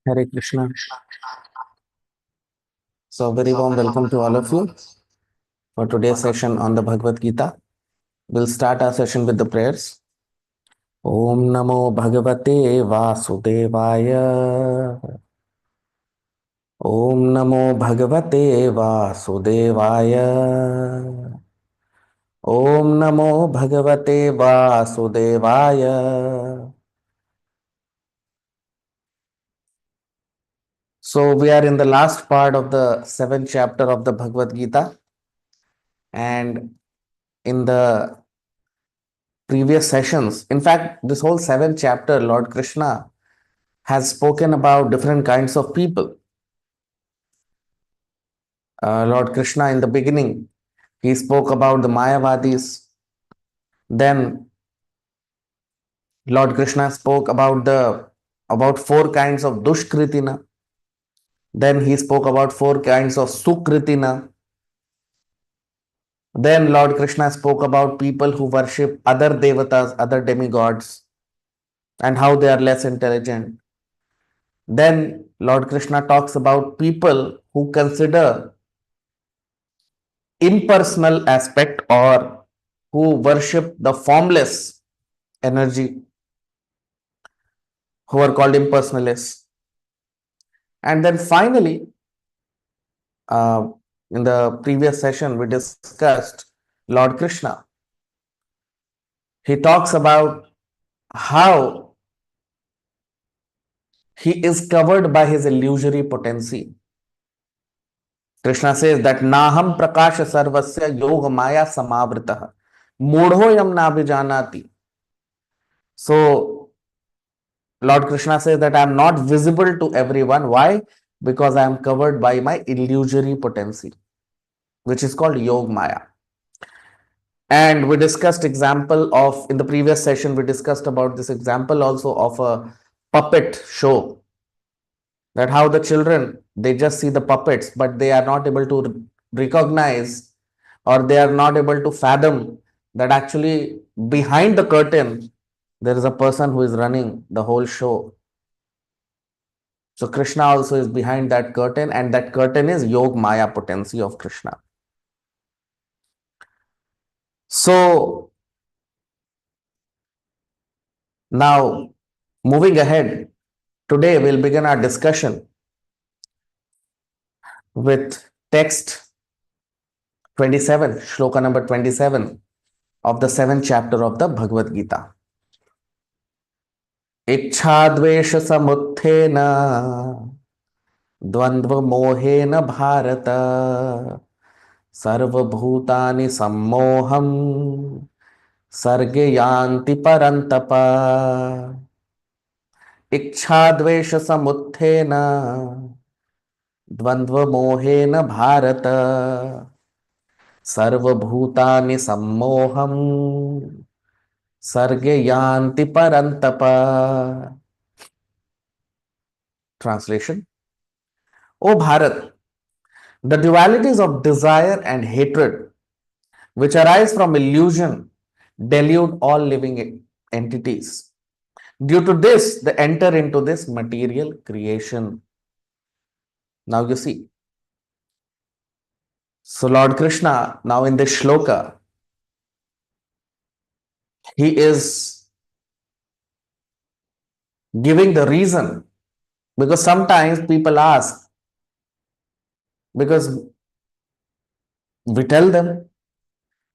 Hare Krishna. So, very warm welcome to all of you for today's session on the Bhagavad Gita. We'll start our session with the prayers. Om Namo Bhagavate Vasudevaya. Om Namo Bhagavate Vasudevaya. Om Namo Bhagavate Vasudevaya. So, we are in the last part of the 7th chapter of the Bhagavad Gita. And in the previous sessions, in fact, this whole 7th chapter, Lord Krishna has spoken about different kinds of people. Lord Krishna, in the beginning, he spoke about the Mayavadis. Then Lord Krishna spoke about 4 kinds of Dushkritina. Then he spoke about 4 kinds of Sukritina. Then Lord Krishna spoke about people who worship other devatas, other demigods, and how they are less intelligent. Then Lord Krishna talks about people who consider impersonal aspect or who worship the formless energy, who are called impersonalists. And then finally, in the previous session, we discussed Lord Krishna. He talks about how he is covered by his illusory potency. Krishna says that Naham Prakasha Sarvasya Yoga Maya Samavritah Mudho Yam Nabhijanati. So Lord Krishna says that I am not visible to everyone. Why? Because I am covered by my illusory potency, which is called Yog Maya. And we discussed example of, in the previous session, we discussed about this example also of a puppet show. That how the children, they just see the puppets, but they are not able to recognize or they are not able to fathom that actually behind the curtain, there is a person who is running the whole show. So Krishna also is behind that curtain, and that curtain is Yog Maya potency of Krishna. So now moving ahead, today we'll begin our discussion with text 27, shloka number 27 of the 7th chapter of the Bhagavad Gita. Ichchadvesha samuthena dvandva mohena bharata sarvabhutani sammoham sarge yanti parantapa. Ichchadvesha samuthena dvandva mohena bharata sarvabhutani sammoham sarge yanti parantapa. Translation: O Bharat, the dualities of desire and hatred which arise from illusion delude all living entities. Due to this, they enter into this material creation. Now you see. So Lord Krishna, now in this shloka, he is giving the reason, because sometimes people ask, because we tell them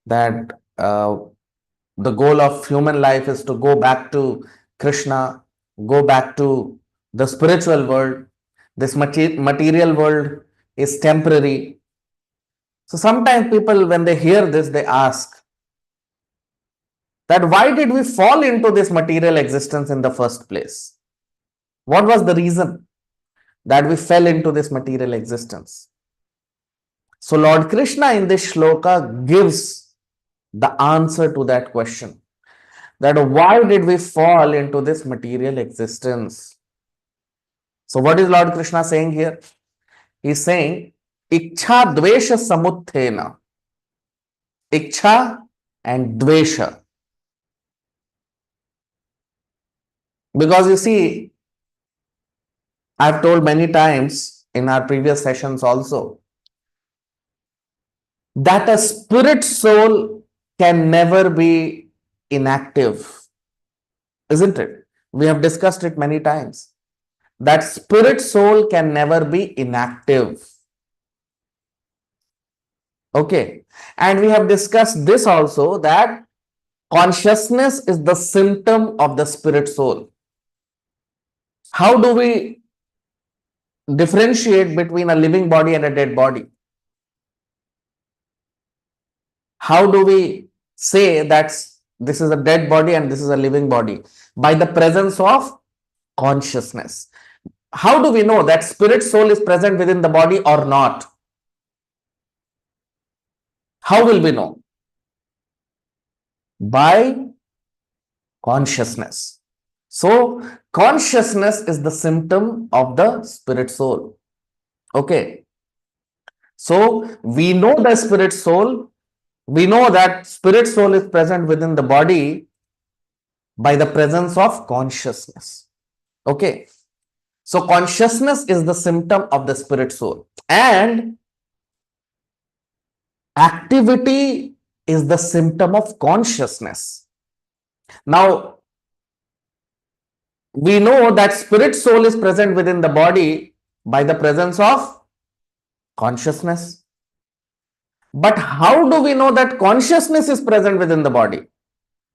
that the goal of human life is to go back to Krishna, go back to the spiritual world. This material world is temporary. So sometimes people, when they hear this, they ask that why did we fall into this material existence in the first place? What was the reason that we fell into this material existence? So Lord Krishna in this shloka gives the answer to that question. That why did we fall into this material existence? So what is Lord Krishna saying here? He's saying, Ichcha Dvesha Samuthena. Ichcha and Dvesha. Because you see, I've told many times in our previous sessions also that a spirit soul can never be inactive, isn't it? We have discussed it many times that spirit soul can never be inactive. Okay. And we have discussed this also that consciousness is the symptom of the spirit soul. How do we differentiate between a living body and a dead body? How do we say that this is a dead body and this is a living body? By the presence of consciousness. How do we know that spirit soul is present within the body or not? How will we know? By consciousness. So, consciousness is the symptom of the spirit soul. Okay. So, we know the spirit soul. We know that spirit soul is present within the body by the presence of consciousness. Okay. So, consciousness is the symptom of the spirit soul. And activity is the symptom of consciousness. Now, we know that spirit soul is present within the body by the presence of consciousness. But how do we know that consciousness is present within the body?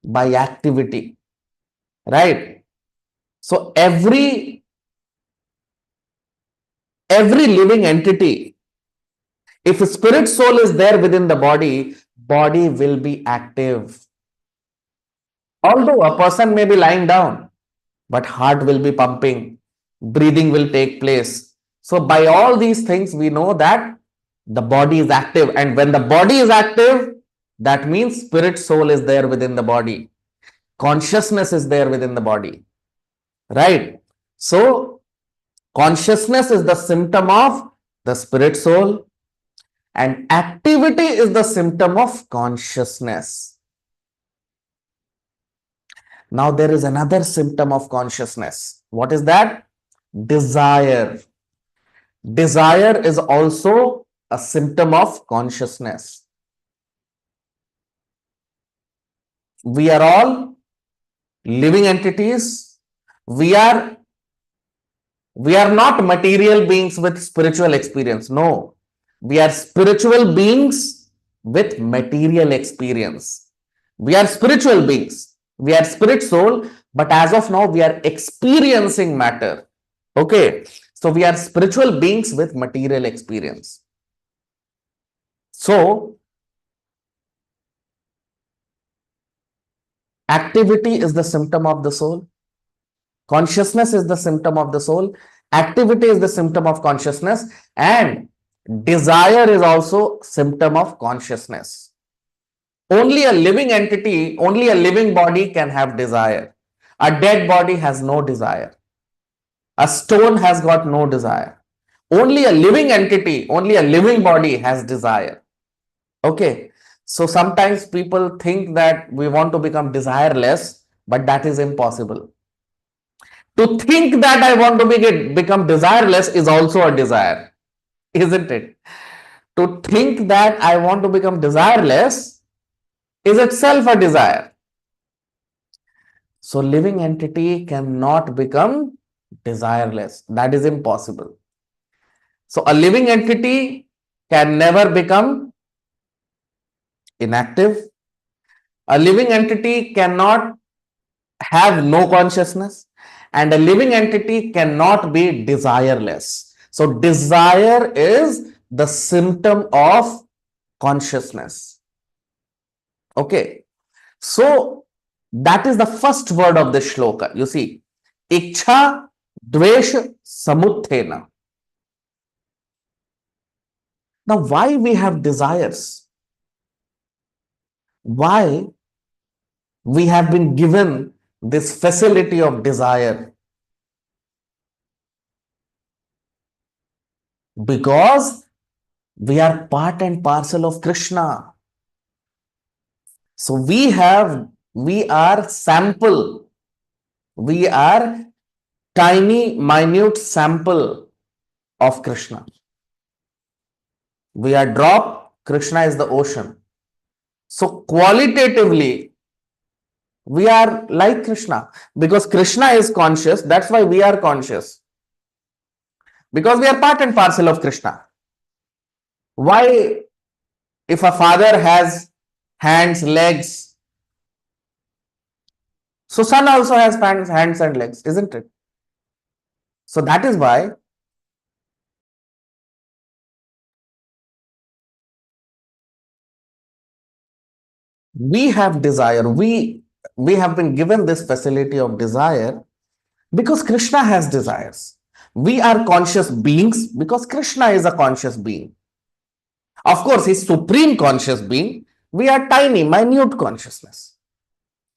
By activity, right? So every living entity, if a spirit soul is there within the body, body will be active. Although a person may be lying down, but heart will be pumping, breathing will take place. So by all these things, we know that the body is active. And when the body is active, that means spirit soul is there within the body. Consciousness is there within the body, right? So consciousness is the symptom of the spirit soul and activity is the symptom of consciousness. Now there is another symptom of consciousness. What is that? Desire. Desire is also a symptom of consciousness. We are all living entities. We are not material beings with spiritual experience. No, we are spiritual beings with material experience. We are spiritual beings. We are spirit soul, but as of now, we are experiencing matter. Okay. So we are spiritual beings with material experience. So activity is the symptom of the soul. Consciousness is the symptom of the soul. Activity is the symptom of consciousness. And desire is also symptom of consciousness. Only a living entity, only a living body can have desire. A dead body has no desire. A stone has got no desire. Only a living entity, only a living body has desire. Okay. So sometimes people think that we want to become desireless, but that is impossible. To think that I want to become desireless is also a desire, isn't it? To think that I want to become desireless is itself a desire. So living entity cannot become desireless. That is impossible. So a living entity can never become inactive. A living entity cannot have no consciousness, and a living entity cannot be desireless. So desire is the symptom of consciousness. Okay. So that is the first word of the shloka. You see, Ichha Dvesh Samuthena. Now, why we have desires? Why we have been given this facility of desire? Because we are part and parcel of Krishna. So we are sample. We are tiny, minute sample of Krishna. We are drop, Krishna is the ocean. So qualitatively, we are like Krishna because Krishna is conscious. That's why we are conscious, because we are part and parcel of Krishna. Why, if a father has hands, legs, so son also has hands and legs, isn't it? So that is why we have desire. We have been given this facility of desire because Krishna has desires. We are conscious beings because Krishna is a conscious being. Of course, he's supreme conscious being. We are tiny, minute consciousness.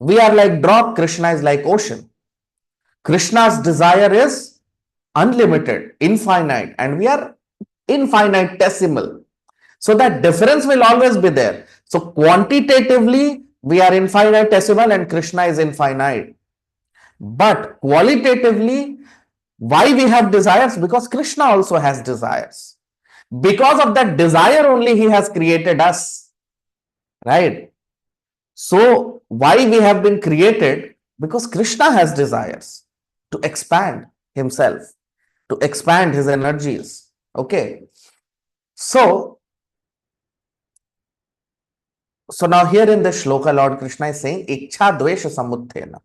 We are like drop, Krishna is like ocean. Krishna's desire is unlimited, infinite, and we are infinitesimal. So that difference will always be there. So quantitatively, we are infinitesimal and Krishna is infinite. But qualitatively, why we have desires? Because Krishna also has desires. Because of that desire only he has created us, right? So why we have been created? Because Krishna has desires to expand himself, to expand his energies. Okay. So now here in the shloka, Lord Krishna is saying, Ichha dvesha samuthena.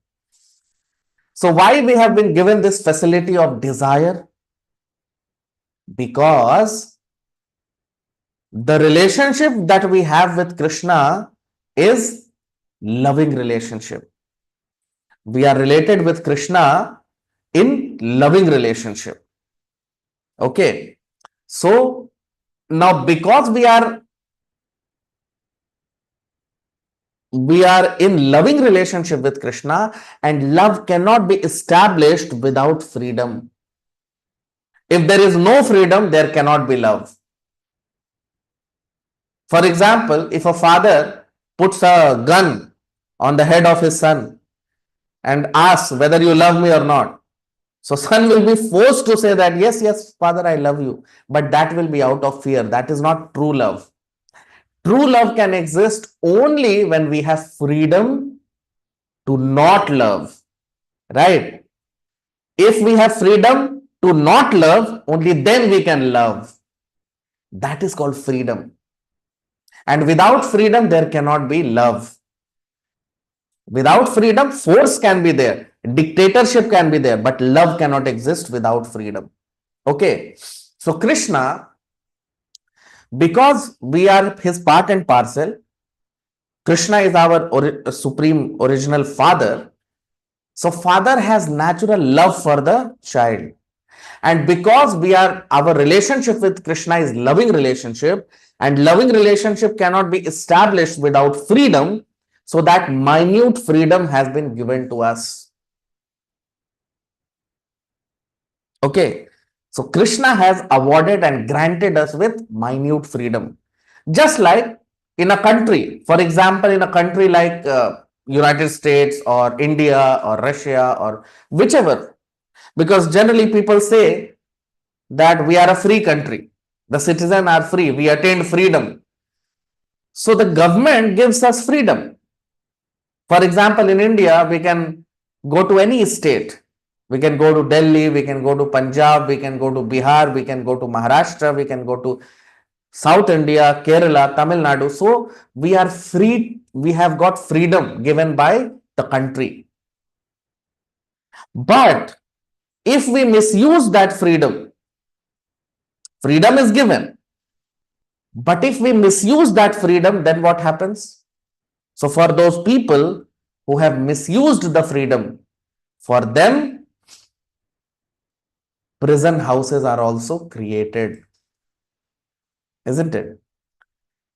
So why we have been given this facility of desire? Because the relationship that we have with Krishna is loving relationship. We are related with Krishna in loving relationship. Okay. So now because we are in loving relationship with Krishna, and love cannot be established without freedom. If there is no freedom, there cannot be love. For example, if a father puts a gun on the head of his son and asks whether you love me or not, so son will be forced to say that, yes, yes, father, I love you. But that will be out of fear. That is not true love. True love can exist only when we have freedom to not love, right? If we have freedom to not love, only then we can love. That is called freedom. And without freedom, there cannot be love. Without freedom, force can be there, dictatorship can be there, but love cannot exist without freedom. Okay. So Krishna, because we are his part and parcel, Krishna is our supreme original father. So father has natural love for the child. And because our relationship with Krishna is loving relationship, and loving relationship cannot be established without freedom, so that minute freedom has been given to us. Okay. So Krishna has awarded and granted us with minute freedom. Just like in a country, for example, in a country like United States or India or Russia or whichever, because generally people say that we are a free country. The citizens are free. We attained freedom. So the government gives us freedom. For example, in India, we can go to any state. We can go to Delhi, we can go to Punjab, we can go to Bihar, we can go to Maharashtra, we can go to South India, Kerala, Tamil Nadu. So we are free. We have got freedom given by the country. But if we misuse that freedom, freedom is given. But if we misuse that freedom, then what happens? So for those people who have misused the freedom, for them, prison houses are also created, isn't it?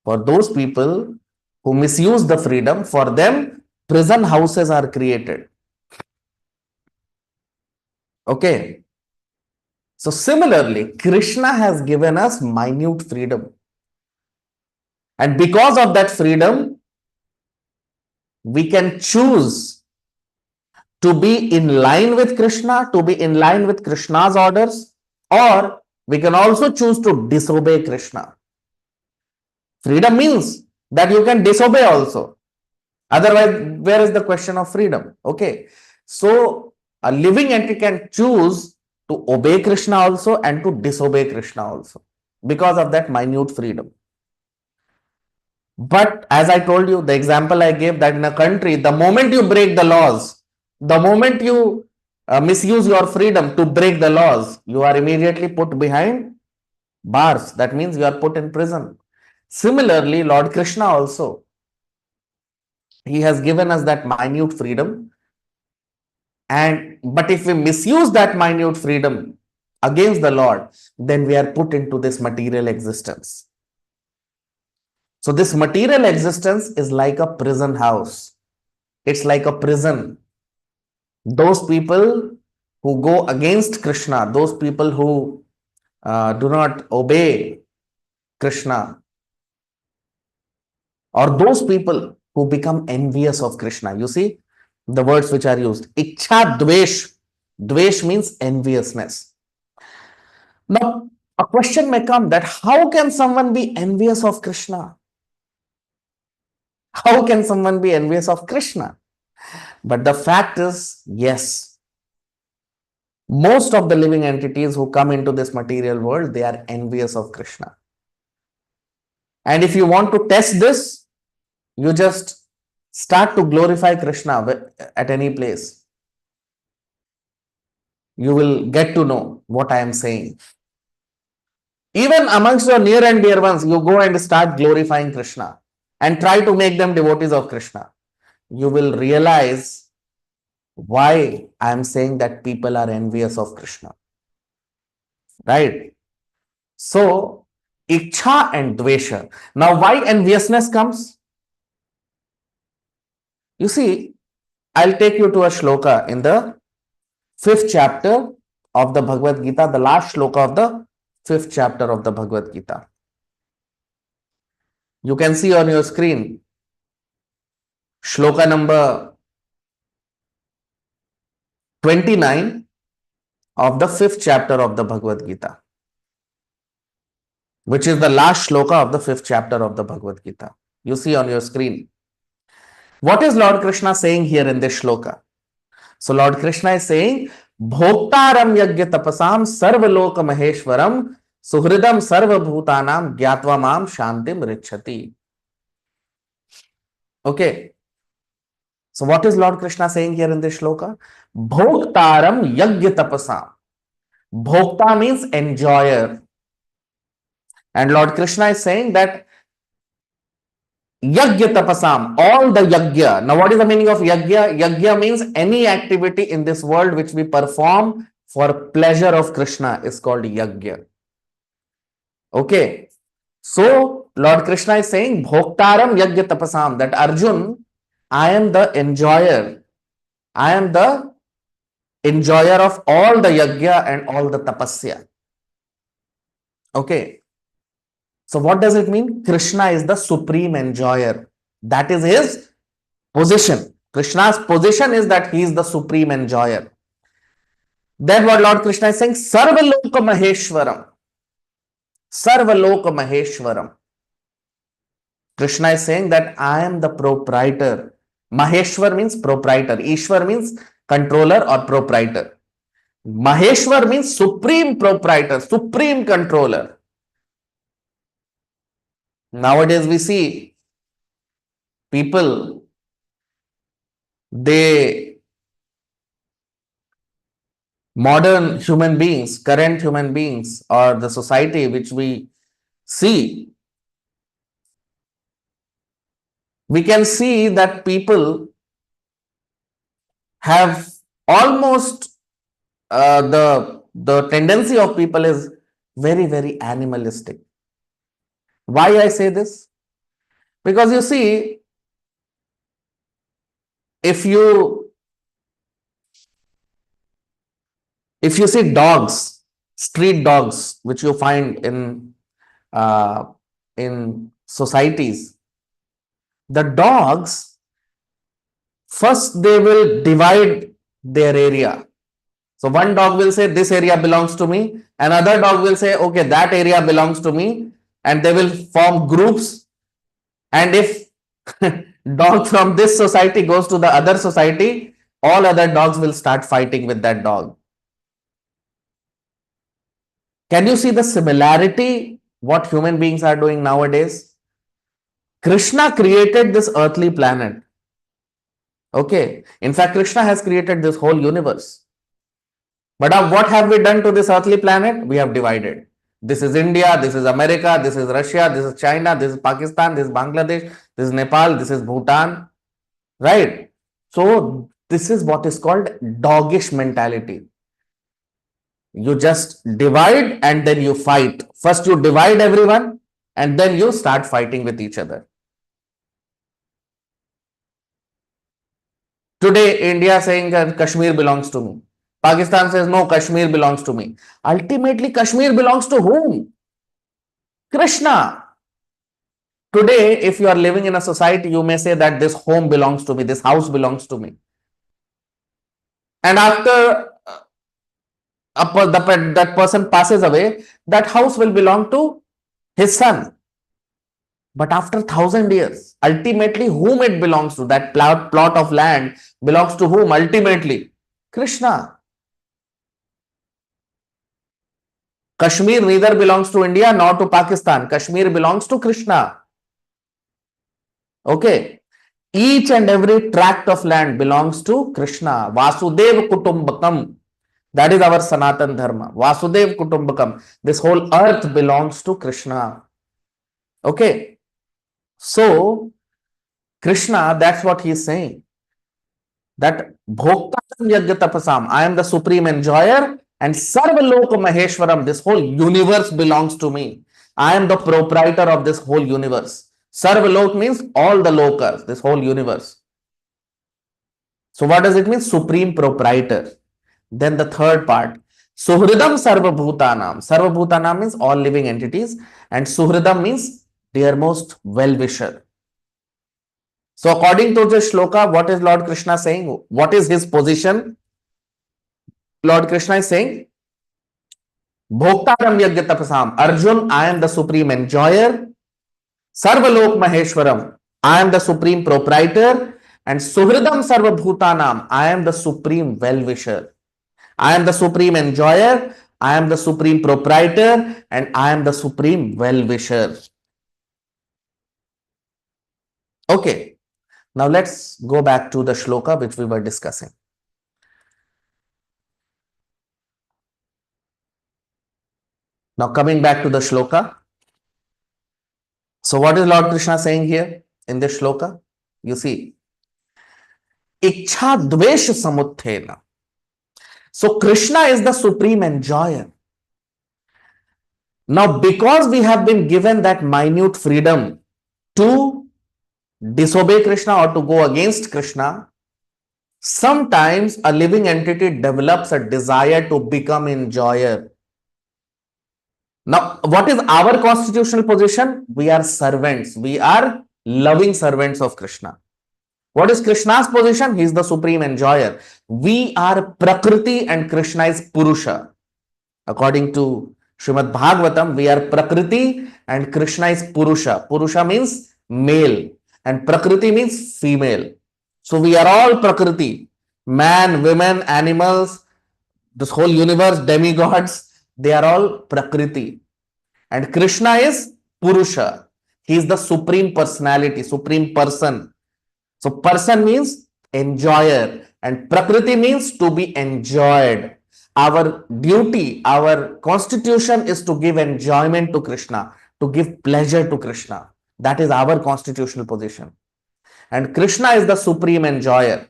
For those people who misuse the freedom, for them, prison houses are created. Okay. So similarly, Krishna has given us minute freedom. And because of that freedom, we can choose to be in line with Krishna, to be in line with Krishna's orders, or we can also choose to disobey Krishna. Freedom means that you can disobey also. Otherwise, where is the question of freedom? Okay. So a living entity can choose to obey Krishna also and to disobey Krishna also because of that minute freedom. But as I told you, the example I gave, that in a country, the moment you break the laws, the moment you misuse your freedom to break the laws, you are immediately put behind bars. That means you are put in prison. Similarly, Lord Krishna also, he has given us that minute freedom. But if we misuse that minute freedom against the Lord, then we are put into this material existence. So this material existence is like a prison house. It's like a prison. Those people who go against Krishna, those people who do not obey Krishna, or those people who become envious of Krishna. You see the words which are used. Ichha dvesh. Dvesh means enviousness. Now, a question may come that how can someone be envious of Krishna? How can someone be envious of Krishna? But the fact is, yes, most of the living entities who come into this material world, they are envious of Krishna. And if you want to test this, you just start to glorify Krishna at any place. You will get to know what I am saying. Even amongst your near and dear ones, you go and start glorifying Krishna and try to make them devotees of Krishna. You will realize why I am saying that people are envious of Krishna. Right? So, Ichha and Dvesha. Now, why enviousness comes? You see, I'll take you to a shloka in the 5th chapter of the Bhagavad Gita, the last shloka of the 5th chapter of the Bhagavad Gita. You can see on your screen shloka number 29 of the 5th chapter of the Bhagavad Gita, which is the last shloka of the 5th chapter of the Bhagavad Gita. You see on your screen. What is Lord Krishna saying here in this shloka? So Lord Krishna is saying, Bhoktaram yagya tapasam sarvalok maheshwaram suhridam sarvabhutanam gyatva mam shantim richati. Okay. So what is Lord Krishna saying here in this shloka? Bhoktaram yagya tapasam. Bhokta means enjoyer. And Lord Krishna is saying that yagya tapasam, all the yagya. Now what is the meaning of yagya? Yagya means any activity in this world which we perform for pleasure of Krishna is called yagya. Okay. So Lord Krishna is saying Bhoktaram yagya tapasam, that Arjun, I am the enjoyer. I am the enjoyer of all the yagya and all the tapasya. Okay. So what does it mean? Krishna is the supreme enjoyer. That is his position. Krishna's position is that he is the supreme enjoyer. Then what Lord Krishna is saying? Sarvaloka Maheshwaram. Sarvaloka Maheshwaram. Krishna is saying that I am the proprietor. Maheshwar means proprietor. Ishwar means controller or proprietor. Maheshwar means supreme proprietor, supreme controller. Nowadays we see people, modern human beings, current human beings, or the society which we see, we can see that people have almost the tendency of people is very, very animalistic. Why I say this? Because you see, if you see dogs, street dogs, which you find in societies, the dogs, first they will divide their area. So one dog will say this area belongs to me, another dog will say okay, that area belongs to me, and they will form groups. And if dog from this society goes to the other society, all other dogs will start fighting with that dog. Can you see the similarity what human beings are doing nowadays? Krishna created this earthly planet. Okay. In fact, Krishna has created this whole universe. But what have we done to this earthly planet? We have divided. This is India, this is America, this is Russia, this is China, this is Pakistan, this is Bangladesh, this is Nepal, this is Bhutan. Right? So, this is what is called doggish mentality. You just divide and then you fight. First, you divide everyone and then you start fighting with each other. Today, India saying that Kashmir belongs to me. Pakistan says, no, Kashmir belongs to me. Ultimately, Kashmir belongs to whom? Krishna. Today, if you are living in a society, you may say that this home belongs to me, this house belongs to me. And after that person passes away, that house will belong to his son. But after 1,000 years, ultimately whom it belongs to, that plot of land belongs to whom ultimately? Krishna. Kashmir neither belongs to India nor to Pakistan. Kashmir belongs to Krishna. Okay. Each and every tract of land belongs to Krishna. Vasudev Kutumbakam. That is our Sanatan Dharma. Vasudev Kutumbakam. This whole earth belongs to Krishna. Okay. So, Krishna, that's what he is saying. That Bhoktatam Yajna Tapasam. I am the supreme enjoyer and Sarvaloka Maheshwaram. This whole universe belongs to me. I am the proprietor of this whole universe. Sarvalok means all the lokas, this whole universe. So what does it mean? Supreme proprietor. Then the third part, Suhridam Sarvabhutanam. Sarvabhutanam means all living entities, and Suhridam means dearmost well-wisher. So according to this shloka, what is Lord Krishna saying? What is his position? Lord Krishna is saying, Bhoktaram Yajna Tapasam. Arjun, I am the supreme enjoyer. Sarvalok Maheshwaram, I am the supreme proprietor. And Suhridam Sarvabhutanam, I am the supreme well-wisher. I am the supreme enjoyer, I am the supreme proprietor, and I am the supreme well-wisher. Okay, now let's go back to the shloka which we were discussing. Now coming back to the shloka. So what is Lord Krishna saying here in this shloka? You see, Ichha Dvesh Samuthena. So Krishna is the supreme enjoyer. Now, because we have been given that minute freedom to disobey Krishna or to go against Krishna, sometimes a living entity develops a desire to become enjoyer. Now, what is our constitutional position? We are servants. We are loving servants of Krishna. What is Krishna's position? He is the supreme enjoyer. We are Prakriti and Krishna is Purusha. According to Srimad Bhagavatam, we are Prakriti and Krishna is Purusha. Purusha means male and Prakriti means female. So we are all Prakriti. Man, women, animals, this whole universe, demigods, they are all Prakriti. And Krishna is Purusha. He is the supreme personality, supreme person. So person means enjoyer and Prakriti means to be enjoyed. Our duty, our constitution is to give enjoyment to Krishna, to give pleasure to Krishna. That is our constitutional position. And Krishna is the supreme enjoyer.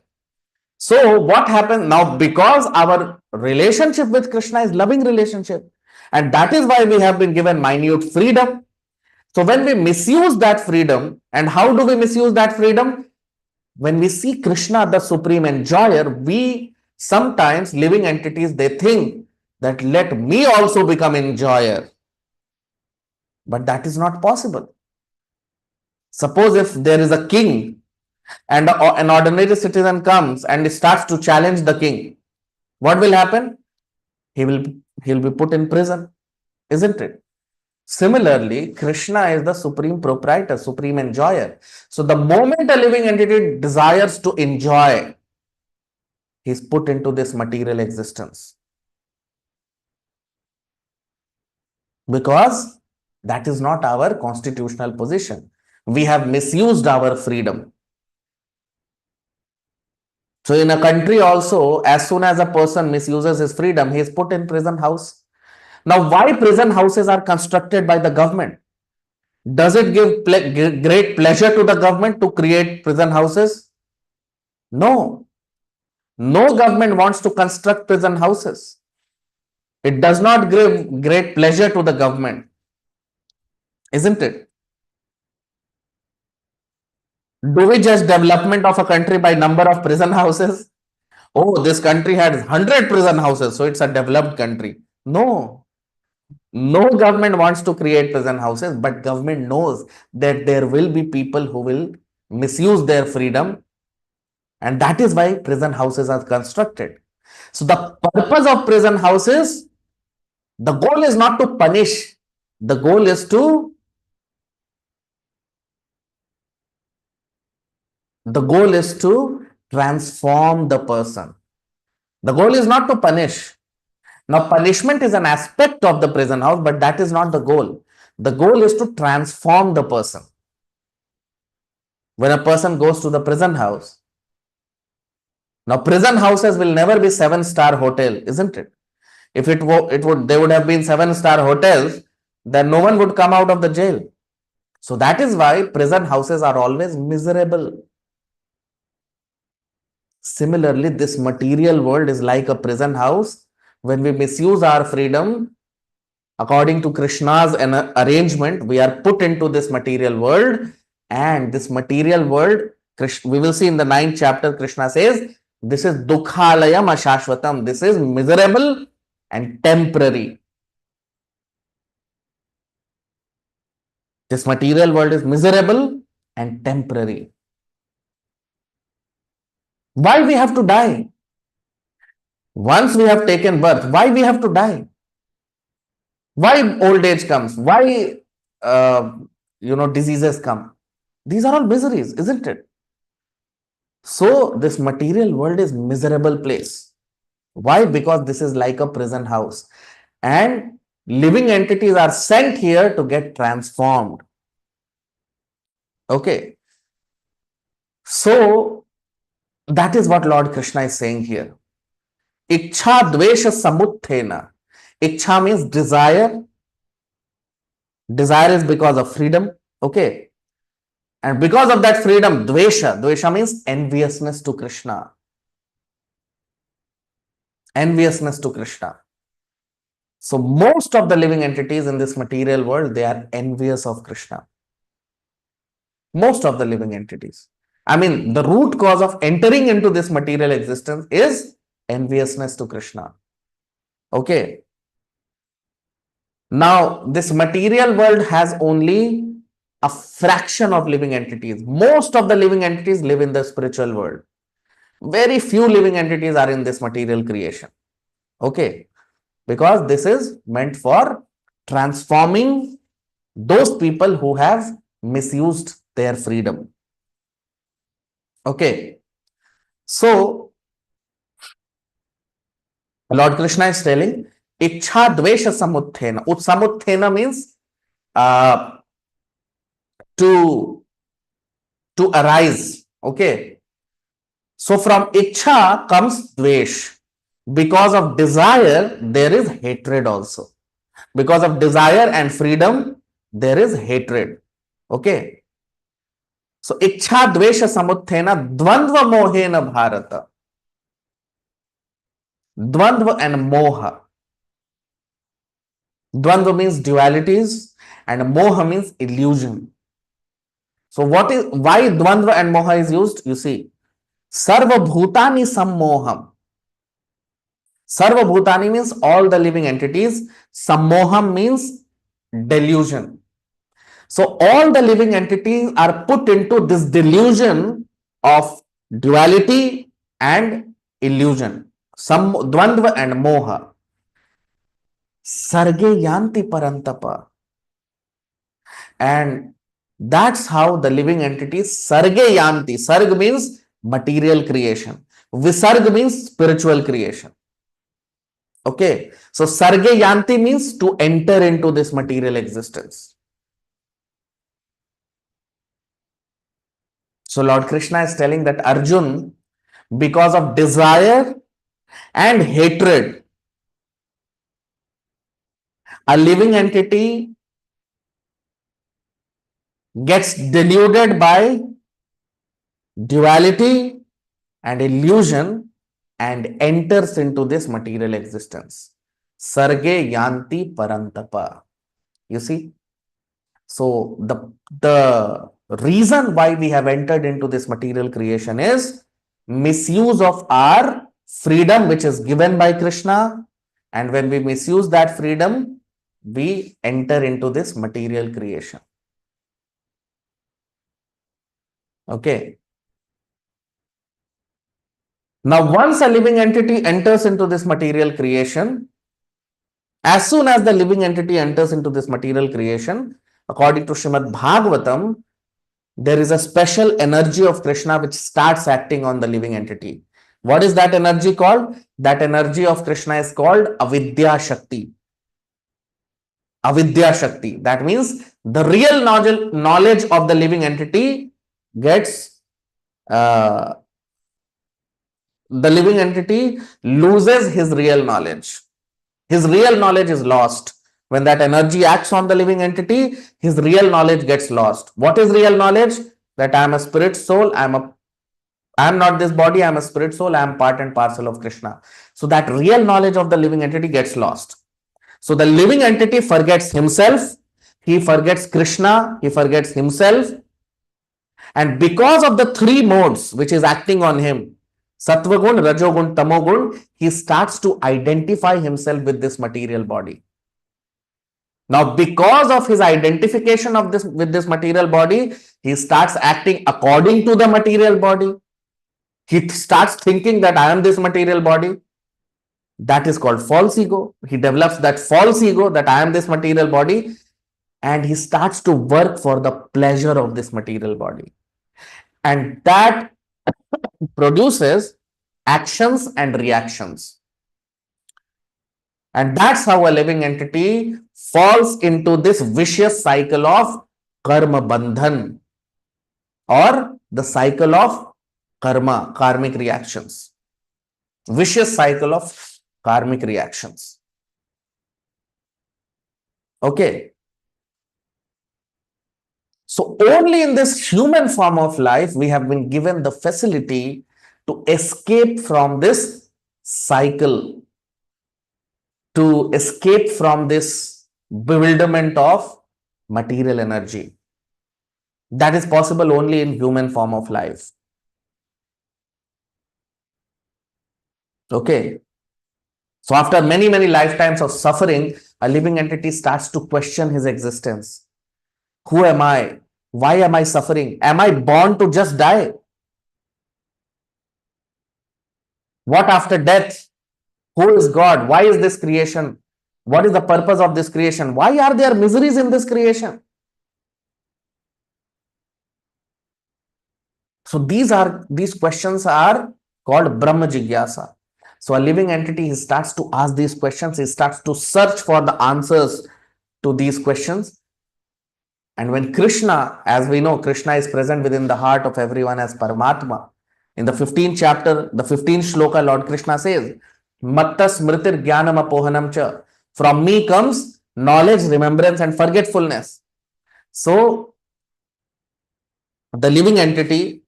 So what happens now? Because our relationship with Krishna is loving relationship. And that is why we have been given minute freedom. So when we misuse that freedom, and how do we misuse that freedom? When we see Krishna, the supreme enjoyer, we sometimes living entities, they think that let me also become enjoyer. But that is not possible. Suppose if there is a king and an ordinary citizen comes and starts to challenge the king, what will happen? He'll be put in prison, isn't it? Similarly, Krishna is the supreme proprietor, supreme enjoyer. So the moment a living entity desires to enjoy, he's put into this material existence. Because that is not our constitutional position. We have misused our freedom. So in a country also, as soon as a person misuses his freedom, he is put in prison house. Now, why prison houses are constructed by the government? Does it give great pleasure to the government to create prison houses? No. No government wants to construct prison houses. It does not give great pleasure to the government, isn't it? Do we judge development of a country by number of prison houses? Oh, this country had 100 prison houses, so it's a developed country. No. No government wants to create prison houses, but government knows that there will be people who will misuse their freedom, and that is why prison houses are constructed. So the purpose of prison houses, the goal is not to punish, the goal is to transform the person. The goal is not to punish. Now, punishment is an aspect of the prison house, but that is not the goal. The goal is to transform the person. When a person goes to the prison house, now prison houses will never be 7-star hotel, isn't it? If they would have been 7-star hotels, then no one would come out of the jail. So that is why prison houses are always miserable. Similarly, this material world is like a prison house. When we misuse our freedom, according to Krishna's arrangement, we are put into this material world, and this material world, we will see in the 9th chapter, Krishna says, this is dukhalayam ashashvatam. This is miserable and temporary. This material world is miserable and temporary. Why we have to die? Once we have taken birth, why we have to die? Why old age comes? Why diseases come? These are all miseries, isn't it? So this material world is miserable place. Why? Because this is like a prison house, and living entities are sent here to get transformed. Okay. So that is what Lord Krishna is saying here. Ichha dvesha samuthena. Ichha means desire. Desire is because of freedom. Okay. And because of that freedom, dvesha means enviousness to Krishna. Enviousness to Krishna. So most of the living entities in this material world, they are envious of Krishna. Most of the living entities. I mean, the root cause of entering into this material existence is enviousness to Krishna. Okay. Now, this material world has only a fraction of living entities. Most of the living entities live in the spiritual world. Very few living entities are in this material creation. Okay. Because this is meant for transforming those people who have misused their freedom. Okay. So, Lord Krishna is telling, Ichha dvesha samuthena. Samuthena means to arise. Okay. So from Ichha comes dvesh. Because of desire, there is hatred also. Because of desire and freedom, there is hatred. Okay. So Ichha dvesha samuthena dvandva mohena bharata. Dvandva and moha. Dvandva means dualities and moha means illusion. So why dvandva and moha is used? You see, sarva bhutani sammoham. Sarva bhutani means all the living entities. Sammoham means delusion. So all the living entities are put into this delusion of duality and illusion, dvandva and moha. Sarge yanti parantapa. And that's how the living entity sarge yanti. Sarg means material creation. Visarg means spiritual creation. Okay. So sarge yanti means to enter into this material existence. So Lord Krishna is telling that Arjun, because of desire and hatred, a living entity gets deluded by duality and illusion and enters into this material existence. Sarge yanti parantapa. You see? So the reason why we have entered into this material creation is misuse of our freedom which is given by Krishna, and when we misuse that freedom, we enter into this material creation. Okay. Now, once a living entity enters into this material creation, as soon as the living entity enters into this material creation, according to Srimad Bhagavatam, there is a special energy of Krishna which starts acting on the living entity. What is that energy called? That energy of Krishna is called Avidya Shakti. Avidya Shakti. That means the real knowledge of the living entity gets, the living entity loses his real knowledge. His real knowledge is lost. When that energy acts on the living entity, his real knowledge gets lost. What is real knowledge? That I am a spirit soul, I am not this body, I am a spirit soul, I am part and parcel of Krishna. So that real knowledge of the living entity gets lost. So the living entity forgets himself, he forgets Krishna, he forgets himself. And because of the three modes which is acting on him, Sattvagun, Rajogun, Tamogun, he starts to identify himself with this material body. Now, because of his identification of this with this material body, he starts acting according to the material body. He starts thinking that I am this material body. That is called false ego. He develops that false ego that I am this material body, and he starts to work for the pleasure of this material body. And that produces actions and reactions. And that's how a living entity falls into this vicious cycle of karma bandhan, or the cycle of karma, karmic reactions. Vicious cycle of karmic reactions. Okay. So only in this human form of life, we have been given the facility to escape from this cycle, to escape from this bewilderment of material energy. That is possible only in human form of life. Okay. So after many, many lifetimes of suffering, a living entity starts to question his existence. Who am I? Why am I suffering? Am I born to just die? What after death? Who is God? Why is this creation? What is the purpose of this creation? Why are there miseries in this creation? So these questions are called Brahma Jigyasa. So a living entity, he starts to ask these questions, he starts to search for the answers to these questions. And when Krishna, as we know, Krishna is present within the heart of everyone as Paramatma. In the 15th chapter, the 15th shloka, Lord Krishna says, Matta smritir jnanam apohanam cha. From me comes knowledge, remembrance, and forgetfulness. So the living entity,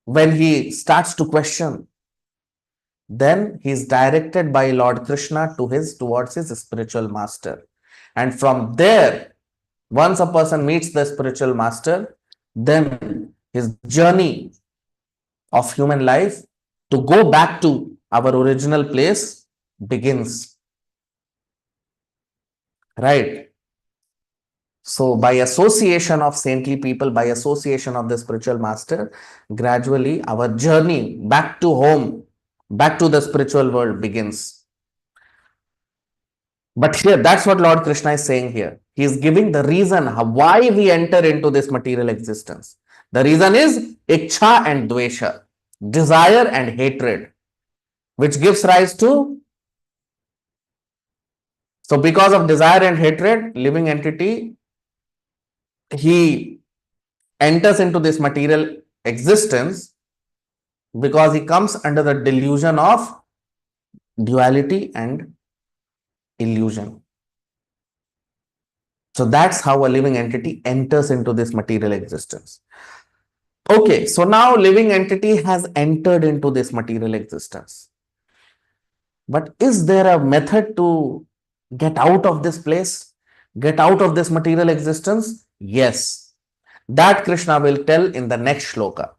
when he starts to question, then he is directed by Lord Krishna towards his spiritual master. And from there, once a person meets the spiritual master, then his journey of human life to go back to our original place begins. Right? So by association of saintly people, by association of the spiritual master, gradually our journey back to home, back to the spiritual world begins. But here, that's what Lord Krishna is saying here. He is giving the reason why we enter into this material existence. The reason is ichha and dvesha, desire and hatred, which gives rise to. So because of desire and hatred, living entity, he enters into this material existence because he comes under the delusion of duality and illusion. So that's how a living entity enters into this material existence. Okay, so now living entity has entered into this material existence. But is there a method to get out of this place? Get out of this material existence? Yes. That Krishna will tell in the next shloka.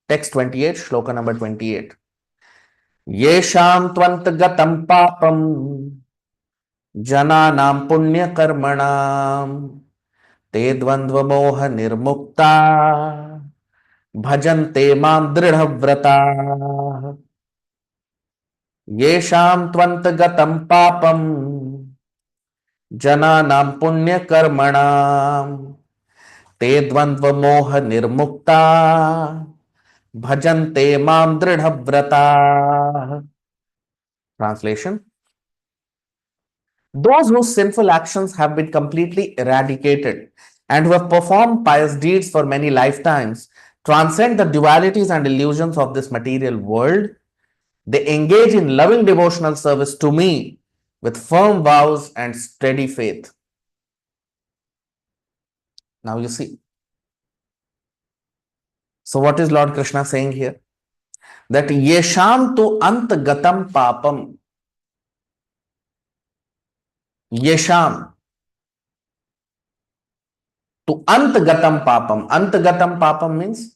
Text 28, shloka number 28. Yesham tvantagatam papam jananam punya karmanam te dvandva moha nirmukta bhajante mam dridhavrata. Yesham tvantagatam papam jananam punya karmanam te dvandva moha nirmukta bhajante mam dridhavrata. Translation: those whose sinful actions have been completely eradicated and who have performed pious deeds for many lifetimes transcend the dualities and illusions of this material world. They engage in loving devotional service to me with firm vows and steady faith. Now you see. So what is Lord Krishna saying here? That yesham tu ant gatam papam. Yesham to ant gatam papam. Ant gatam papam means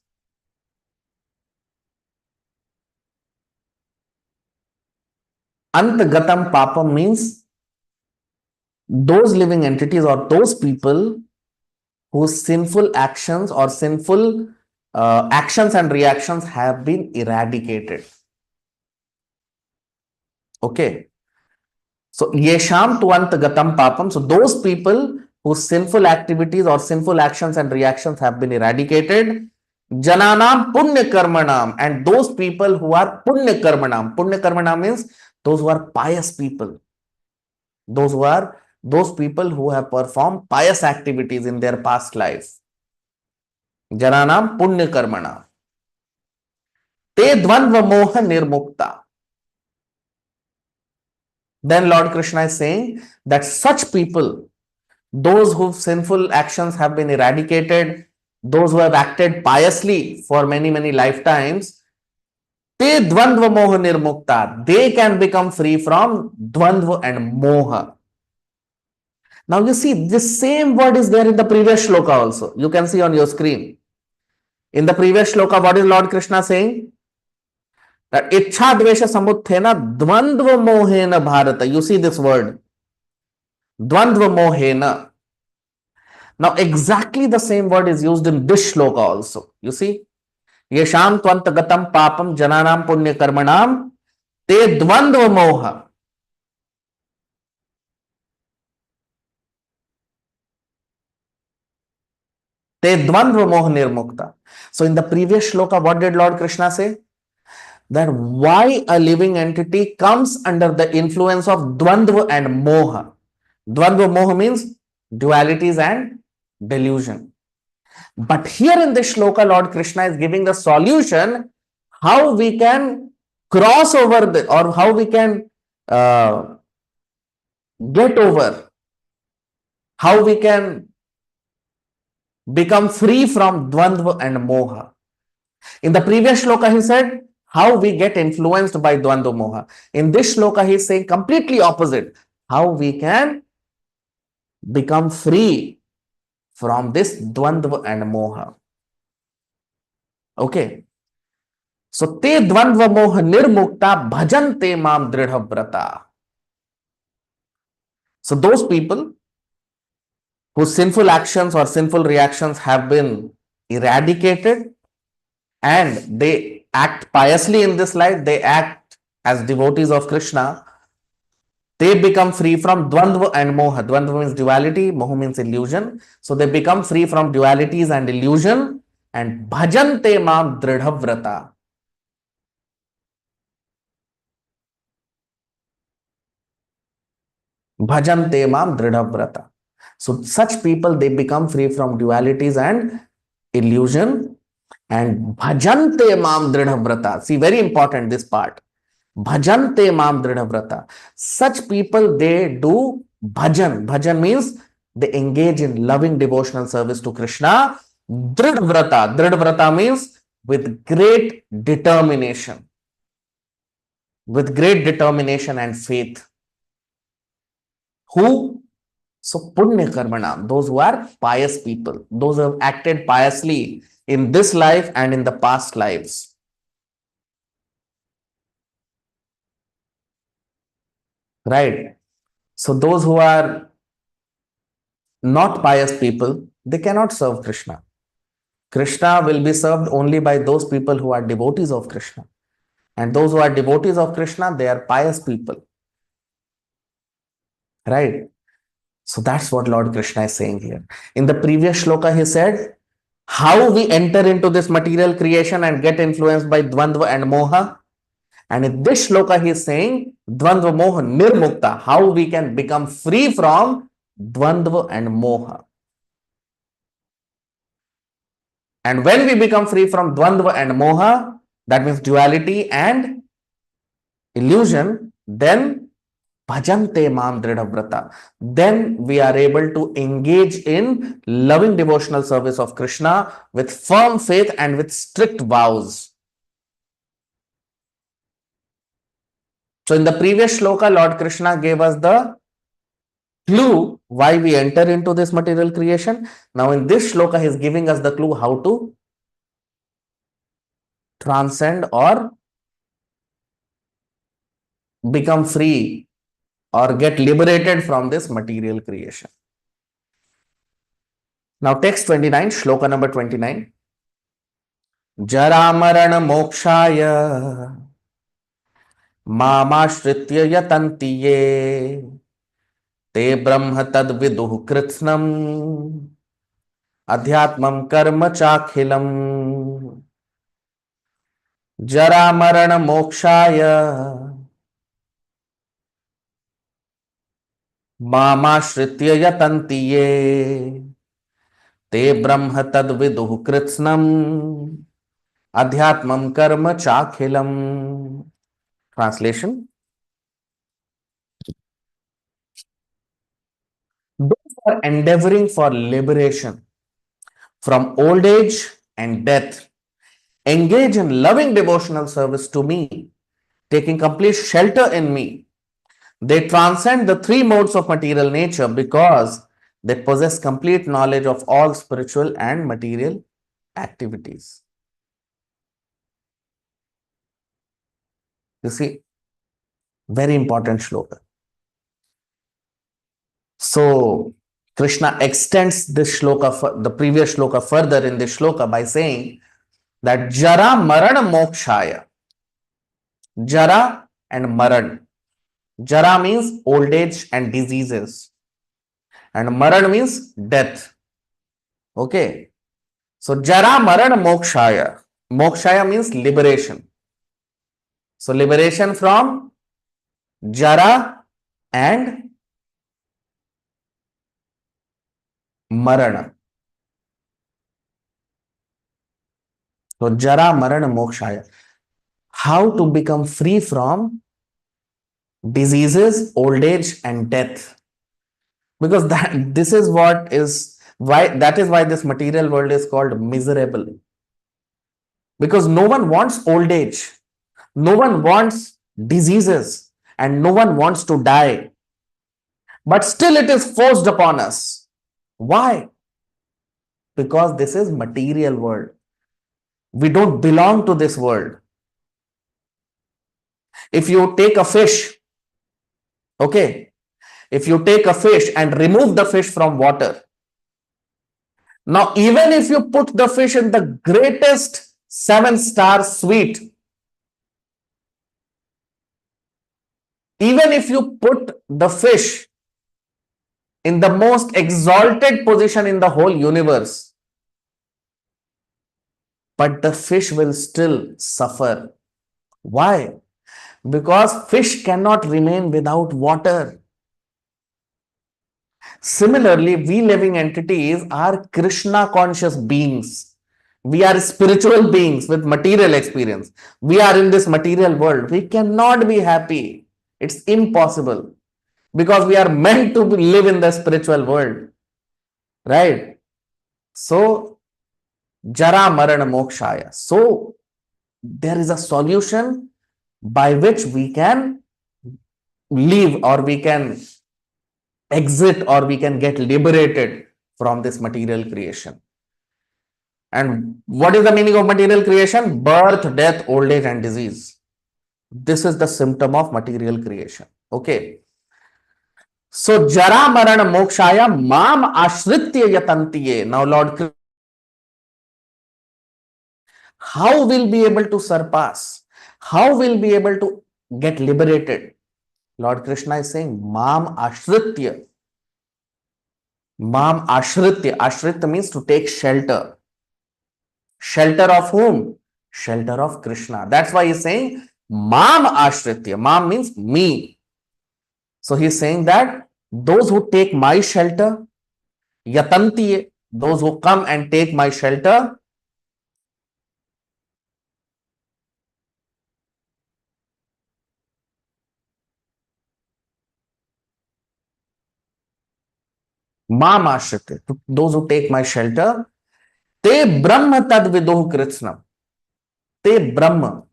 ant gatam papam means those living entities or those people whose sinful actions or sinful actions and reactions have been eradicated. Okay. So, yesham tuant gatam papam. So, those people whose sinful activities or sinful actions and reactions have been eradicated. Jananam punya karmanam. And those people who are punya karmanam. Punya karmanam means those who are pious people. Those people who have performed pious activities in their past life. Jananam punya karmanam. Te dvandva moha nirmukta. Then Lord Krishna is saying that such people, those whose sinful actions have been eradicated, those who have acted piously for many, many lifetimes, te dvandva moha nirmukta. They can become free from dvandva and moha. Now you see, this same word is there in the previous shloka also. You can see on your screen. In the previous shloka, what is Lord Krishna saying? That ichha dvesha samuthena dvandva mohena bharata. You see this word. Dvandva mohena. Now exactly the same word is used in this shloka also. You see. Yesham tvantagatam papam jananam punya karmanam te dvandva moha. Te dvandva moha nirmukta. So in the previous shloka, what did Lord Krishna say? That why a living entity comes under the influence of dvandva and moha. Dvandva moha means dualities and delusion. But here in this shloka, Lord Krishna is giving the solution how we can cross over or how we can get over, how we can become free from dvandva and moha. In the previous shloka, he said how we get influenced by dvandva moha. In this shloka, he is saying completely opposite. How we can become free from this dvandva and moha. Okay. So, te dvandva moha nirmukta bhajante mam dridhavrata. So, those people whose sinful actions or sinful reactions have been eradicated, and they act piously in this life, they act as devotees of Krishna, they become free from dvandva and moha. Dvandva means duality, moha means illusion. So they become free from dualities and illusion, and bhajante mam dridhavrata. Bhajante mam dridhavrata. So such people, they become free from dualities and illusion, and bhajante mam dridhavrata. See, very important this part. Bhajante mam dridhavrata. Such people, they do bhajan. Bhajan means they engage in loving devotional service to Krishna. Dridhavrata. Dridhavrata means with great determination. With great determination and faith. Who? So punya karmana, those who are pious people, those who have acted piously in this life and in the past lives. Right? So those who are not pious people, they cannot serve Krishna. Krishna will be served only by those people who are devotees of Krishna. And those who are devotees of Krishna, they are pious people. Right? So that's what Lord Krishna is saying here. In the previous shloka, he said, how we enter into this material creation and get influenced by dvandva and moha. And in this shloka, he is saying, dvandva moha nirmukta, how we can become free from dvandva and moha. And when we become free from dvandva and moha, that means duality and illusion, then bhajante mam dridhavrata. Then we are able to engage in loving devotional service of Krishna with firm faith and with strict vows. So in the previous shloka, Lord Krishna gave us the clue why we enter into this material creation. Now in this shloka, he is giving us the clue how to transcend or become free or get liberated from this material creation. Now text 29, shloka number 29. Jara marana mokshaya mamashritya yatanti ye te brahma tad viduh kritsnam adhyatmam karma chakhilam. Jara marana mokshaya mamashritya yatanti ye te brahma tad viduh kritsnam adhyatmam karma chakhilam. Translation. Those who are endeavoring for liberation from old age and death engage in loving devotional service to me, taking complete shelter in me. They transcend the three modes of material nature because they possess complete knowledge of all spiritual and material activities. You see, very important shloka. So Krishna extends this shloka, the previous shloka, further in this shloka by saying that Jara Marana Mokshaya. Jara and Maran. Jara means old age and diseases, and Maran means death. Okay. So Jara Marana Mokshaya. Mokshaya means liberation. So liberation from Jara and Marana. So Jara Marana Mokshaya. How to become free from diseases, old age, and death. Because this is what is why, that is why this material world is called miserable. Because no one wants old age, no one wants diseases, and no one wants to die. But still it is forced upon us. Why? Because this is material world. We don't belong to this world. If you take a fish, okay, if you take a fish and remove the fish from water, Now, even if you put the fish in the greatest 7-star suite, even if you put the fish in the most exalted position in the whole universe, but the fish will still suffer. Why? Because fish cannot remain without water. Similarly, we living entities are Krishna conscious beings. We are spiritual beings with material experience. We are in this material world. We cannot be happy. It's impossible because we are meant to live in the spiritual world, right? So, Jara Marana Mokshaya. So, there is a solution by which we can leave, or we can exit, or we can get liberated from this material creation. And what is the meaning of material creation? Birth, death, old age, and disease. This is the symptom of material creation. Okay. So, Jara Marana Mokshaya Mam Ashritya Yatantiye. Now, Lord, how will be able to surpass? How will be able to get liberated? Lord Krishna is saying, Mam Ashritya. Mam Ashritya. Ashritya means to take shelter. Shelter of whom? Shelter of Krishna. That's why he's saying, Mam Ashritya. Mam means me. So he's saying that those who take my shelter, Yatantiye, those who come and take my shelter, Mam Ashritya, those who take my shelter, Te Brahma Tad Viduh Krishna. Te Brahma.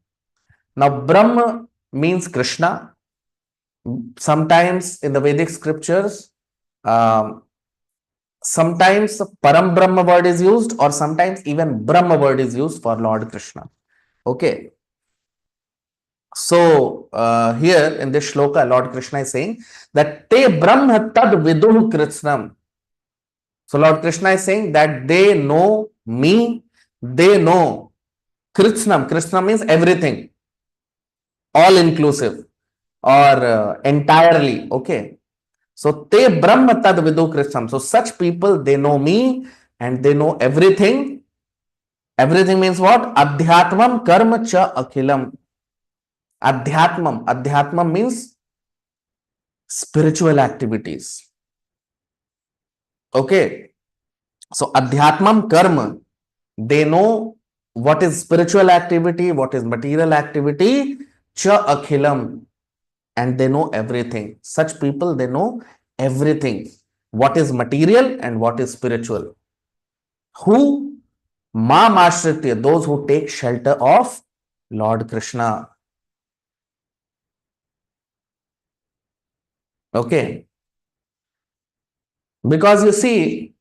Now, Brahma means Krishna. Sometimes in the Vedic scriptures, sometimes Param Brahma word is used, or sometimes even Brahma word is used for Lord Krishna. Okay. So, here in this shloka, Lord Krishna is saying that Te Brahma Tad Viduh Krishnam. So, Lord Krishna is saying that they know me, they know Krishnam. Krishnam means everything, all inclusive, or entirely. Okay. So, Te Brahma Tad Viduh Krishnam. So, such people, they know me and they know everything. Everything means what? Adhyatmam karma cha akhilam. Adhyatmam. Adhyatmam means spiritual activities. Okay. So, Adhyatmam karma, they know what is spiritual activity, what is material activity, cha akhilam, and they know everything. Such people, they know everything. What is material and what is spiritual. Who? Mam Ashritya, those who take shelter of Lord Krishna. Okay. Because you see,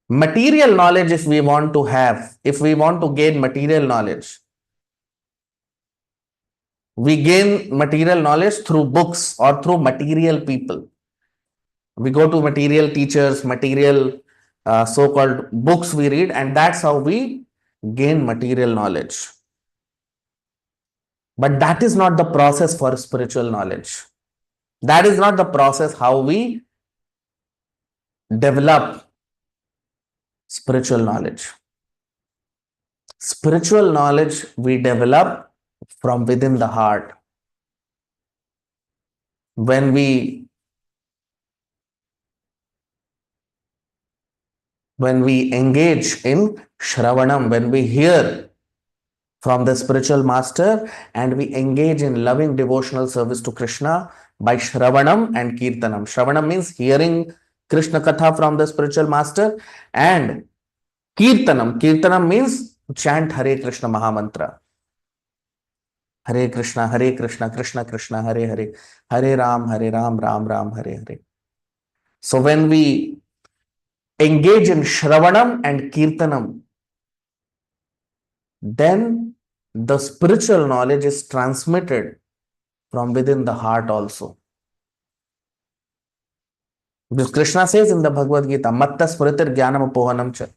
material knowledge, if we want to have, if we want to gain material knowledge, we gain material knowledge through books or through material people. We go to material teachers, material so-called books we read, and that's how we gain material knowledge. But that is not the process for spiritual knowledge. That is not the process how we develop spiritual knowledge. Spiritual knowledge we develop from within the heart. When we engage in Shravanam, when we hear from the spiritual master and we engage in loving devotional service to Krishna by Shravanam and Kirtanam. Shravanam means hearing Krishna Katha from the spiritual master, and Kirtanam. Kirtanam means chant Hare Krishna Mahamantra. Hare Krishna, Krishna Krishna, Hare Hare, Hare Ram, Ram Ram, Hare Hare. So when we engage in Shravanam and Kirtanam, then the spiritual knowledge is transmitted from within the heart also. Because Krishna says in the Bhagavad Gita, Matta Smritir Jnanam Apohanam Cha.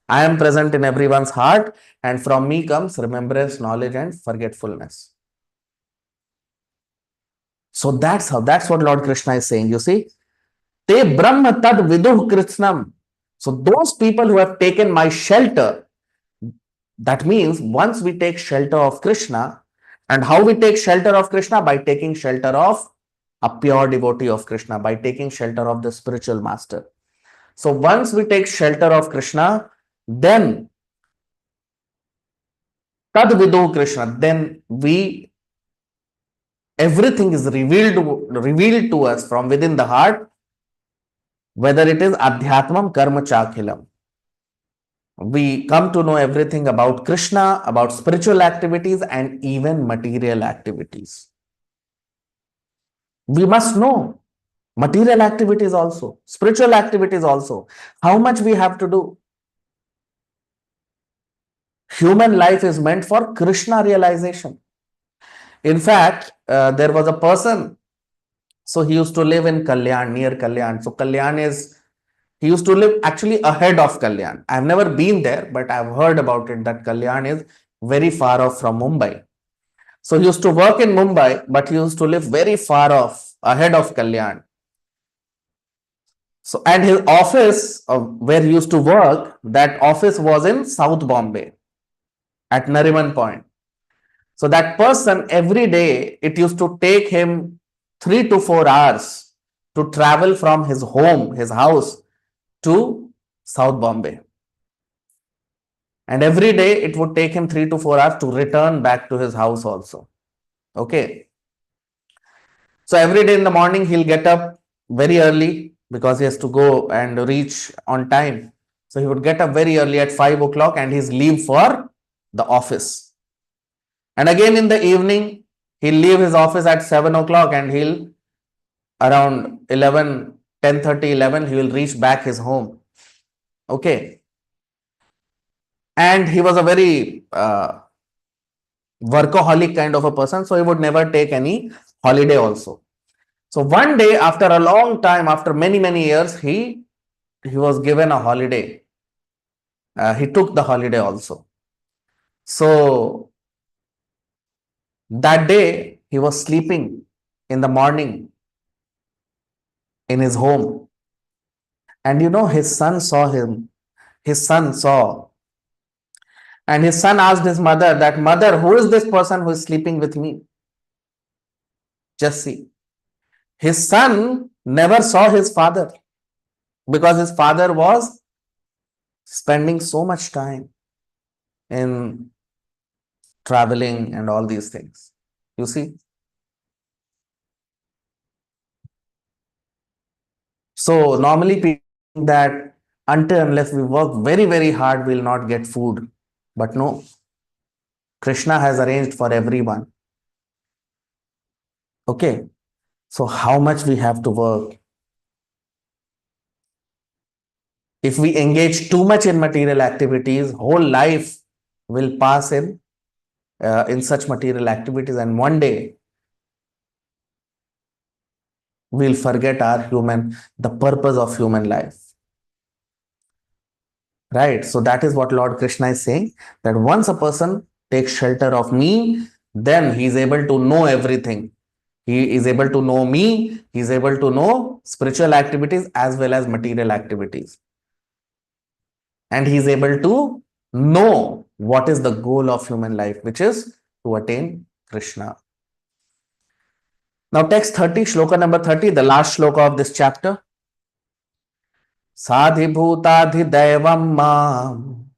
I am present in everyone's heart, and from me comes remembrance, knowledge, and forgetfulness. So that's what Lord Krishna is saying. You see, Te Brahma Tad Viduh Krishnam. So those people who have taken my shelter, that means once we take shelter of Krishna, and how we take shelter of Krishna? By taking shelter of a pure devotee of Krishna, by taking shelter of the spiritual master. So once we take shelter of Krishna, then Tad Viduh Krishna, then everything is revealed to us from within the heart, whether it is Adhyatmam Karma Chakhilam. We come to know everything about Krishna, about spiritual activities, and even material activities. We must know material activities also, spiritual activities also, how much we have to do. Human life is meant for Krishna realization. In fact, there was a person, so he used to live in Kalyan, near Kalyan. So Kalyan is, he used to live actually ahead of Kalyan. I've never been there, but I've heard about it that Kalyan is very far off from Mumbai. So he used to work in Mumbai, but he used to live very far off, ahead of Kalyan. So, and his office where he used to work, that office was in South Bombay at Nariman Point. So that person, every day, it used to take him 3 to 4 hours to travel from his home, his house, to South Bombay. And every day, it would take him 3 to 4 hours to return back to his house also. Okay. So every day in the morning, he'll get up very early because he has to go and reach on time. So he would get up very early at 5 o'clock and he's leave for the office. And again in the evening, he'll leave his office at 7 o'clock and he'll around 11, 10:30, 11, he will reach back his home. Okay. And he was a very workaholic kind of a person. So he would never take any holiday also. So one day, after a long time, after many, many years, he was given a holiday. He took the holiday also. So that day, he was sleeping in the morning in his home. And you know, his son saw him. His son saw. And his son asked his mother that, Mother, who is this person who is sleeping with me? Just see. His son never saw his father because his father was spending so much time in traveling and all these things. You see? So normally people think that until unless we work very, very hard, we'll not get food. But no, Krishna has arranged for everyone. Okay. So how much we have to work? If we engage too much in material activities, whole life will pass in such material activities, and one day we'll forget the purpose of human life. Right? So that is what Lord Krishna is saying, that once a person takes shelter of me, then he is able to know everything. He is able to know me, he is able to know spiritual activities as well as material activities. And he is able to know what is the goal of human life, which is to attain Krishna. Now text 30, shloka number 30, the last shloka of this chapter. Sadhibhutadhidevam mam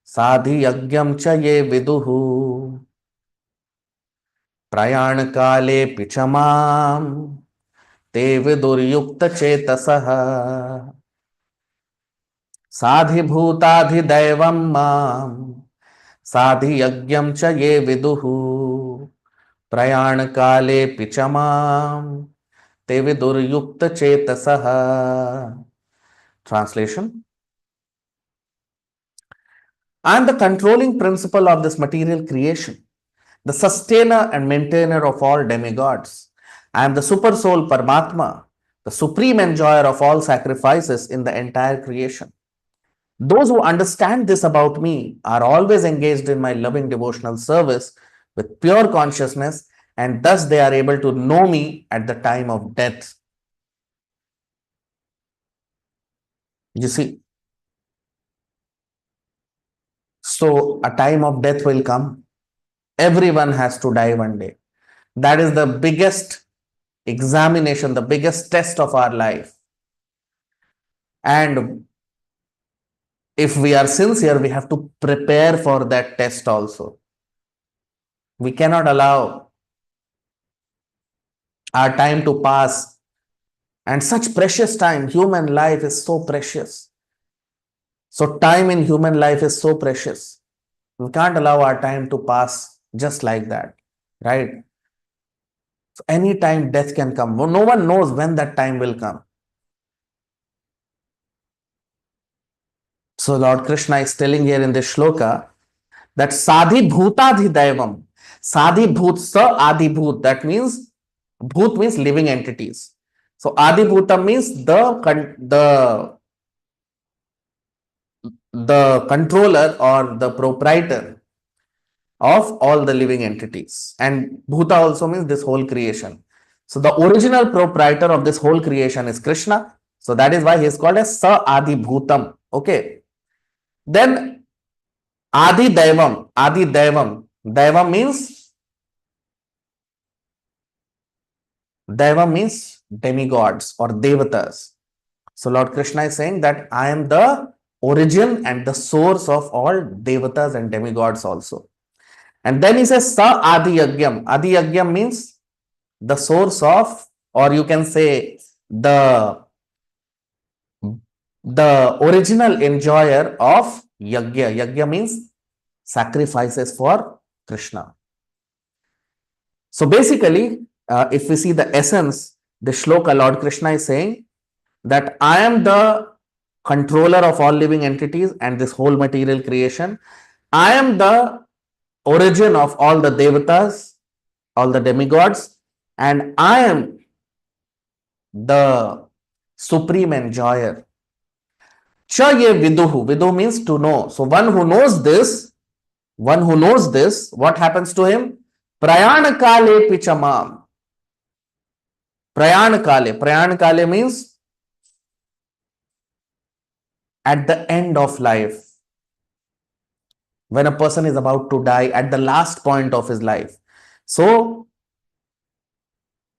sadhiyajnam cha ye viduhu prayana kale pichamam te viduryukta chetasah. Sadhibhutadhidevam mam sadhiyajnam cha ye viduhu prayana kale pichamam te viduryukta chetasah. Translation: I am the controlling principle of this material creation, the sustainer and maintainer of all demigods. I am the super soul Paramatma, the supreme enjoyer of all sacrifices in the entire creation. Those who understand this about me are always engaged in my loving devotional service with pure consciousness, and thus they are able to know me at the time of death. You see, so a time of death will come. Everyone has to die one day. That is the biggest examination, the biggest test of our life. And if we are sincere, we have to prepare for that test also. We cannot allow our time to pass. And such precious time, human life is so precious. So time in human life is so precious. We can't allow our time to pass just like that, right? So any time death can come. No one knows when that time will come. So Lord Krishna is telling here in this shloka that Sadhi Bhutadhi Daivam. Sadhi Bhut Sa Adi Bhut. That means Bhut means living entities. So Adi Bhutam means the controller or the proprietor of all the living entities. And Bhuta also means this whole creation. So the original proprietor of this whole creation is Krishna. So that is why he is called as Sa Adi Bhutam. Okay. Then Adi Daivam. Adi Daivam. Daivam means demigods or devatas. So Lord Krishna is saying that I am the origin and the source of all devatas and demigods also. And then he says Sa Adi Yagyam. Adi Yagyam means the source of, or you can say the original enjoyer of Yagya. Yagya means sacrifices for Krishna. So basically, if we see the essence, the shloka, Lord Krishna is saying that I am the controller of all living entities and this whole material creation. I am the origin of all the devatas, all the demigods, and I am the supreme enjoyer. Chaye viduhu. Viduhu means to know. So one who knows this, what happens to him? Prayana kale pichamam. Prayana kale means at the end of life. When a person is about to die at the last point of his life. So,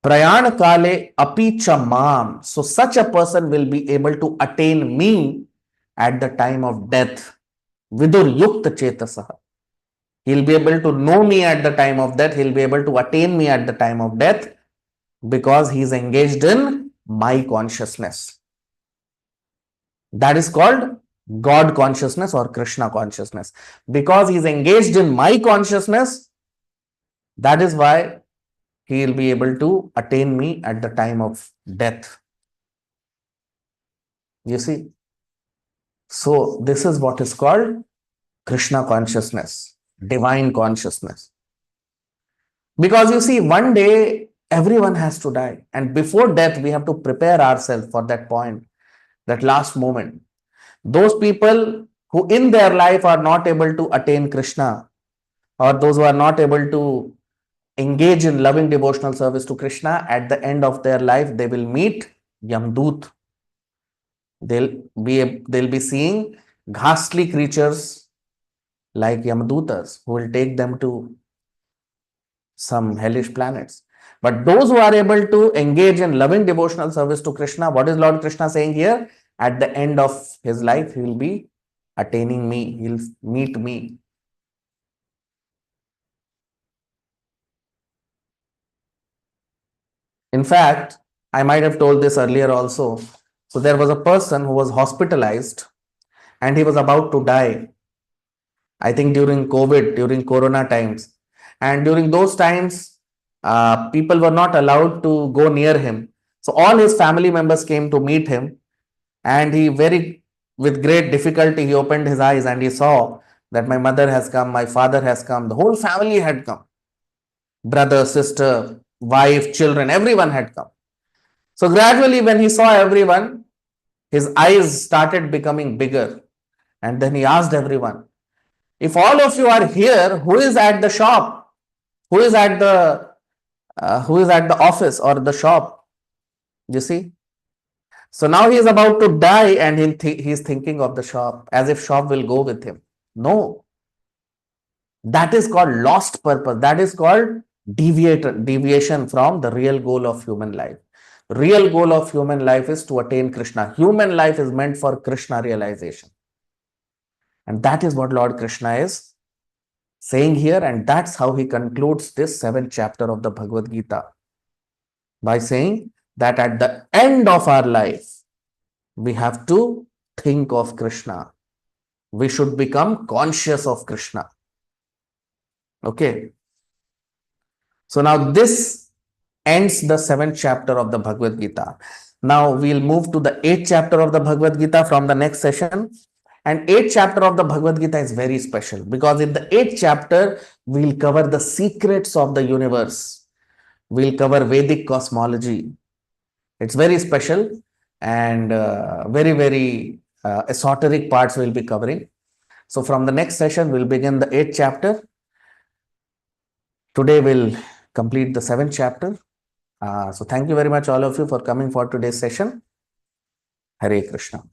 Prayana kale apichamam. So, such a person will be able to attain me at the time of death. Vidur yukta chetasaha. He'll be able to know me at the time of death. He'll be able to attain me at the time of death because he's engaged in my consciousness. That is called God consciousness or Krishna consciousness. Because he's engaged in my consciousness, that is why he will be able to attain me at the time of death. You see? So this is what is called Krishna consciousness, divine consciousness. Because you see, one day everyone has to die. And before death, we have to prepare ourselves for that point, that last moment. Those people who in their life are not able to attain Krishna, or those who are not able to engage in loving devotional service to Krishna, at the end of their life, they will meet Yamdut. They'll be seeing ghastly creatures like Yamadutas who will take them to some hellish planets. But those who are able to engage in loving devotional service to Krishna, what is Lord Krishna saying here? At the end of his life, he will be attaining me, he will meet me. In fact, I might have told this earlier also. So there was a person who was hospitalized and he was about to die. I think during COVID, during Corona times. And during those times, people were not allowed to go near him. So all his family members came to meet him. And with great difficulty, he opened his eyes and he saw that my mother has come, my father has come, the whole family had come. Brother, sister, wife, children, everyone had come. So gradually, when he saw everyone, his eyes started becoming bigger. And then he asked everyone, if all of you are here, who is at the shop? Who is at the office or the shop? You see? So now he is about to die and he's thinking of the shop as if shop will go with him. No, that is called lost purpose. That is called deviation from the real goal of human life. Real goal of human life is to attain Krishna. Human life is meant for Krishna realization. And that is what Lord Krishna is saying here. And that's how he concludes this 7th chapter of the Bhagavad Gita by saying that at the end of our life, we have to think of Krishna. We should become conscious of Krishna. Okay. So now this ends the 7th chapter of the Bhagavad Gita. Now we'll move to the 8th chapter of the Bhagavad Gita from the next session. And 8th chapter of the Bhagavad Gita is very special because in the 8th chapter, we'll cover the secrets of the universe. We'll cover Vedic cosmology. It's very special and very, very esoteric parts we'll be covering. So from the next session, we'll begin the 8th chapter. Today we'll complete the 7th chapter. So thank you very much all of you for coming for today's session. Hare Krishna.